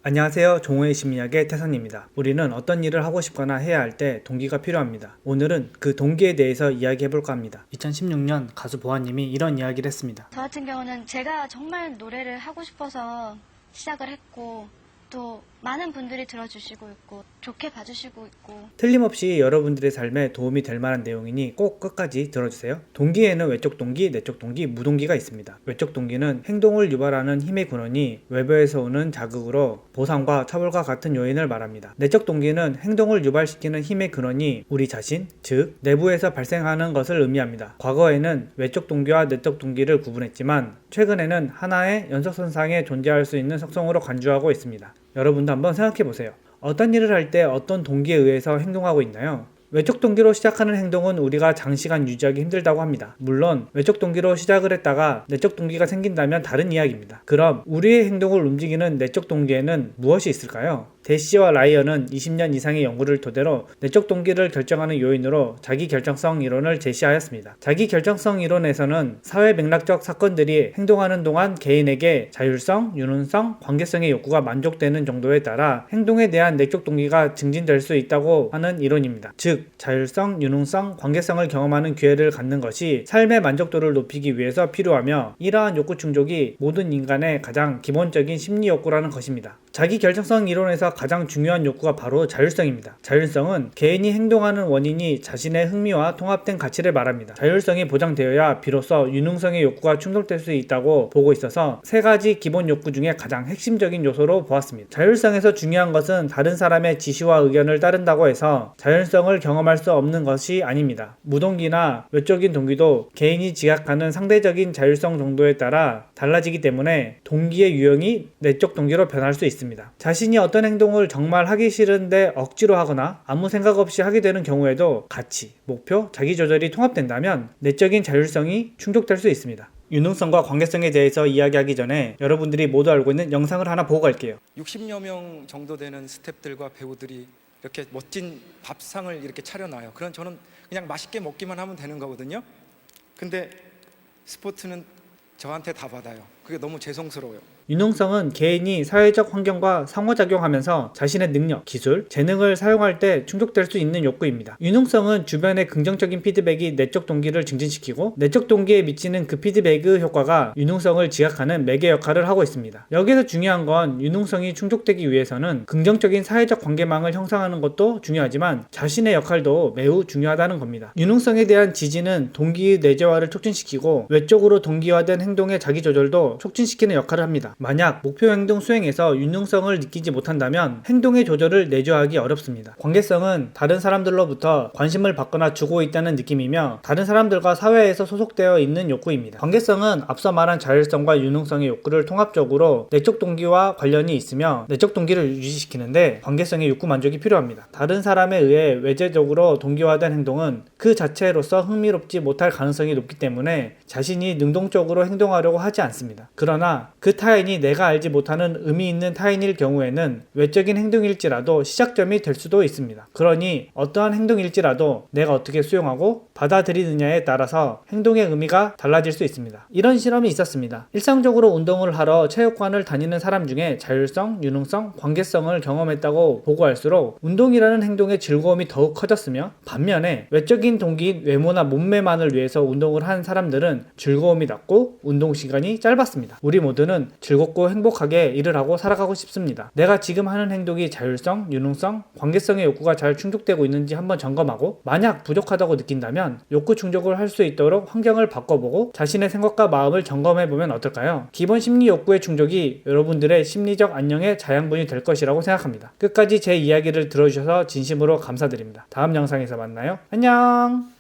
안녕하세요. 종호의 심리학의 태선입니다. 우리는 어떤 일을 하고 싶거나 해야 할 때 동기가 필요합니다. 오늘은 그 동기에 대해서 이야기해볼까 합니다. 2016년 가수 보아님이 이런 이야기를 했습니다. 저 같은 경우는 제가 정말 노래를 하고 싶어서 시작을 했고 또 많은 분들이 들어주시고 있고 좋게 봐주시고 있고 틀림없이 여러분들의 삶에 도움이 될 만한 내용이니 꼭 끝까지 들어주세요. 동기에는 외적 동기, 내적 동기, 무동기가 있습니다. 외적 동기는 행동을 유발하는 힘의 근원이 외부에서 오는 자극으로 보상과 처벌과 같은 요인을 말합니다. 내적 동기는 행동을 유발시키는 힘의 근원이 우리 자신, 즉 내부에서 발생하는 것을 의미합니다. 과거에는 외적 동기와 내적 동기를 구분했지만 최근에는 하나의 연속선상에 존재할 수 있는 속성으로 간주하고 있습니다. 여러분도 한번 생각해보세요. 어떤 일을 할 때 어떤 동기에 의해서 행동하고 있나요? 외적 동기로 시작하는 행동은 우리가 장시간 유지하기 힘들다고 합니다. 물론 외적 동기로 시작을 했다가 내적 동기가 생긴다면 다른 이야기입니다. 그럼 우리의 행동을 움직이는 내적 동기에는 무엇이 있을까요? 대시와 라이언은 20년 이상의 연구를 토대로 내적 동기를 결정하는 요인으로 자기결정성 이론을 제시하였습니다. 자기결정성 이론에서는 사회 맥락적 사건들이 행동하는 동안 개인에게 자율성, 유능성, 관계성의 욕구가 만족되는 정도에 따라 행동에 대한 내적 동기가 증진될 수 있다고 하는 이론입니다. 즉, 자율성, 유능성, 관계성을 경험하는 기회를 갖는 것이 삶의 만족도를 높이기 위해서 필요하며 이러한 욕구 충족이 모든 인간의 가장 기본적인 심리 욕구라는 것입니다. 자기결정성 이론에서 가장 중요한 욕구가 바로 자율성입니다. 자율성은 개인이 행동하는 원인이 자신의 흥미와 통합된 가치를 말합니다. 자율성이 보장되어야 비로소 유능성의 욕구가 충족될 수 있다고 보고 있어서 세 가지 기본 욕구 중에 가장 핵심적인 요소로 보았습니다. 자율성에서 중요한 것은 다른 사람의 지시와 의견을 따른다고 해서 자율성을 경험할 수 없는 것이 아닙니다. 무동기나 외적인 동기도 개인이 지각하는 상대적인 자율성 정도에 따라 달라지기 때문에 동기의 유형이 내적 동기로 변할 수 있습니다. 자신이 어떤 행동을 정말 하기 싫은데 억지로 하거나 아무 생각 없이 하게 되는 경우에도 가치, 목표, 자기조절이 통합된다면 내적인 자율성이 충족될 수 있습니다. 유능성과 관계성에 대해서 이야기하기 전에 여러분들이 모두 알고 있는 영상을 하나 보고 갈게요. 60여 명 정도 되는 스태프들과 배우들이 이렇게 멋진 밥상을 이렇게 차려놔요. 그럼 저는 그냥 맛있게 먹기만 하면 되는 거거든요. 근데 스포츠는 저한테 다 받아요. 그게 너무 죄송스러워요. 유능성은 개인이 사회적 환경과 상호작용하면서 자신의 능력, 기술, 재능을 사용할 때 충족될 수 있는 욕구입니다. 유능성은 주변의 긍정적인 피드백이 내적 동기를 증진시키고 내적 동기에 미치는 그 피드백 효과가 유능성을 지각하는 매개 역할을 하고 있습니다. 여기서 중요한 건 유능성이 충족되기 위해서는 긍정적인 사회적 관계망을 형성하는 것도 중요하지만 자신의 역할도 매우 중요하다는 겁니다. 유능성에 대한 지지는 동기의 내재화를 촉진시키고 외적으로 동기화된 행동의 자기조절도 촉진시키는 역할을 합니다. 만약 목표 행동 수행에서 유능성을 느끼지 못한다면 행동의 조절을 내재화하기 어렵습니다. 관계성은 다른 사람들로부터 관심을 받거나 주고 있다는 느낌이며 다른 사람들과 사회에서 소속되어 있는 욕구입니다. 관계성은 앞서 말한 자율성과 유능성의 욕구를 통합적으로 내적 동기와 관련이 있으며 내적 동기를 유지시키는데 관계성의 욕구 만족이 필요합니다. 다른 사람에 의해 외재적으로 동기화된 행동은 그 자체로서 흥미롭지 못할 가능성이 높기 때문에 자신이 능동적으로 행동하려고 하지 않습니다. 그러나 그 타인이 내가 알지 못하는 의미 있는 타인일 경우에는 외적인 행동일지라도 시작점이 될 수도 있습니다. 그러니 어떠한 행동일지라도 내가 어떻게 수용하고 받아들이느냐에 따라서 행동의 의미가 달라질 수 있습니다. 이런 실험이 있었습니다. 일상적으로 운동을 하러 체육관을 다니는 사람 중에 자율성, 유능성, 관계성을 경험했다고 보고할수록 운동이라는 행동의 즐거움이 더욱 커졌으며 반면에 외적인 동기인 외모나 몸매만을 위해서 운동을 한 사람들은 즐거움이 낮고 운동 시간이 짧았습니다. 우리 모두는 즐겁고 행복하게 일을 하고 살아가고 싶습니다. 내가 지금 하는 행동이 자율성, 유능성, 관계성의 욕구가 잘 충족되고 있는지 한번 점검하고 만약 부족하다고 느낀다면 욕구 충족을 할 수 있도록 환경을 바꿔보고 자신의 생각과 마음을 점검해보면 어떨까요? 기본 심리 욕구의 충족이 여러분들의 심리적 안녕의 자양분이 될 것이라고 생각합니다. 끝까지 제 이야기를 들어주셔서 진심으로 감사드립니다. 다음 영상에서 만나요. 안녕!